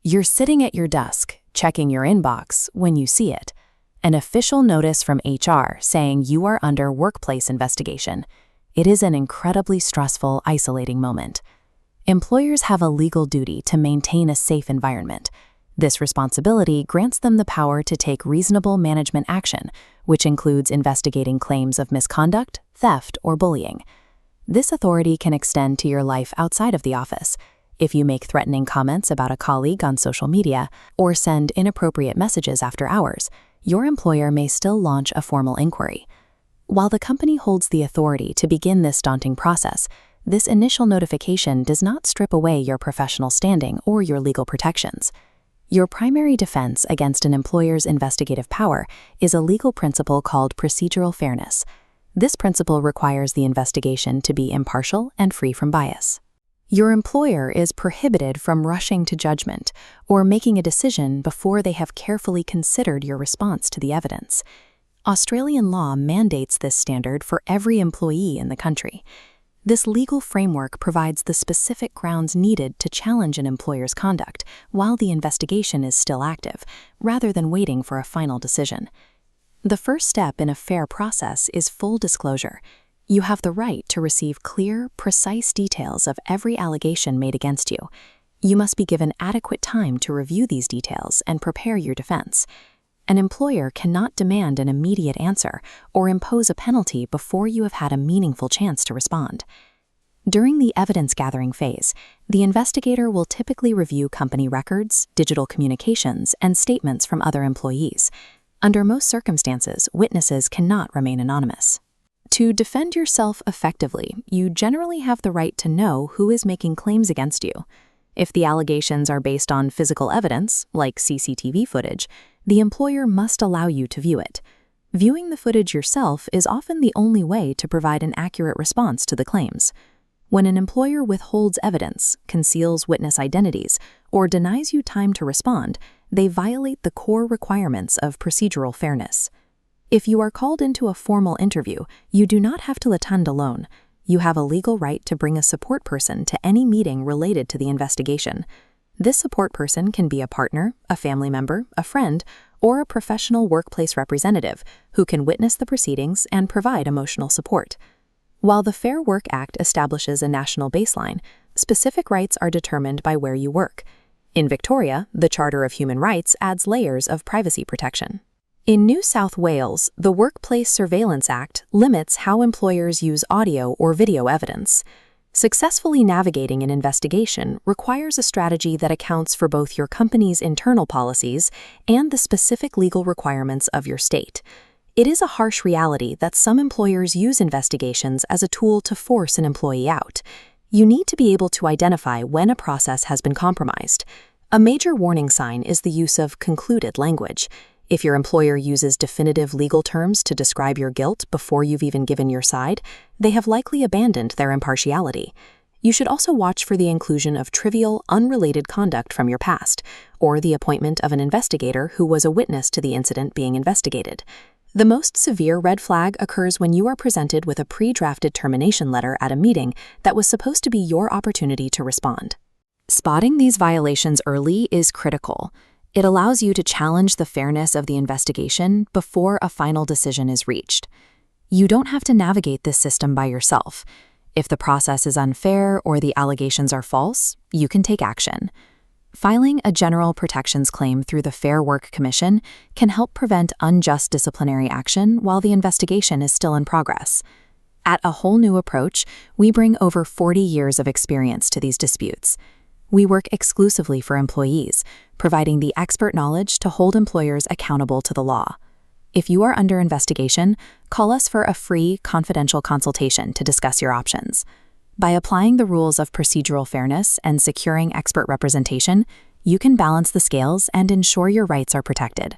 You're sitting at your desk, checking your inbox, when you see it. An official notice from HR saying you are under workplace investigation. It is an incredibly stressful, isolating moment. Employers have a legal duty to maintain a safe environment. This responsibility grants them the power to take reasonable management action, which includes investigating claims of misconduct, theft, or bullying. This authority can extend to your life outside of the office. If you make threatening comments about a colleague on social media or send inappropriate messages after hours, your employer may still launch a formal inquiry. While the company holds the authority to begin this daunting process, this initial notification does not strip away your professional standing or your legal protections. Your primary defense against an employer's investigative power is a legal principle called procedural fairness. This principle requires the investigation to be impartial and free from bias. Your employer is prohibited from rushing to judgment or making a decision before they have carefully considered your response to the evidence. Australian law mandates this standard for every employee in the country. This legal framework provides the specific grounds needed to challenge an employer's conduct while the investigation is still active, rather than waiting for a final decision. The first step in a fair process is full disclosure. You have the right to receive clear, precise details of every allegation made against you. You must be given adequate time to review these details and prepare your defense. An employer cannot demand an immediate answer or impose a penalty before you have had a meaningful chance to respond. During the evidence-gathering phase, the investigator will typically review company records, digital communications, and statements from other employees. Under most circumstances, witnesses cannot remain anonymous. To defend yourself effectively, you generally have the right to know who is making claims against you. If the allegations are based on physical evidence, like CCTV footage, the employer must allow you to view it. Viewing the footage yourself is often the only way to provide an accurate response to the claims. When an employer withholds evidence, conceals witness identities, or denies you time to respond, they violate the core requirements of procedural fairness. If you are called into a formal interview, you do not have to attend alone. You have a legal right to bring a support person to any meeting related to the investigation. This support person can be a partner, a family member, a friend, or a professional workplace representative who can witness the proceedings and provide emotional support. While the Fair Work Act establishes a national baseline, specific rights are determined by where you work. In Victoria, the Charter of Human Rights adds layers of privacy protection. In New South Wales, the Workplace Surveillance Act limits how employers use audio or video evidence. Successfully navigating an investigation requires a strategy that accounts for both your company's internal policies and the specific legal requirements of your state. It is a harsh reality that some employers use investigations as a tool to force an employee out. You need to be able to identify when a process has been compromised. A major warning sign is the use of concluded language. If your employer uses definitive legal terms to describe your guilt before you've even given your side, they have likely abandoned their impartiality. You should also watch for the inclusion of trivial, unrelated conduct from your past, or the appointment of an investigator who was a witness to the incident being investigated. The most severe red flag occurs when you are presented with a pre-drafted termination letter at a meeting that was supposed to be your opportunity to respond. Spotting these violations early is critical. It allows you to challenge the fairness of the investigation before a final decision is reached. You don't have to navigate this system by yourself. If the process is unfair or the allegations are false, you can take action. Filing a general protections claim through the Fair Work Commission can help prevent unjust disciplinary action while the investigation is still in progress. At A Whole New Approach, we bring over 40 years of experience to these disputes. We work exclusively for employees, providing the expert knowledge to hold employers accountable to the law. If you are under investigation, call us for a free, confidential consultation to discuss your options. By applying the rules of procedural fairness and securing expert representation, you can balance the scales and ensure your rights are protected.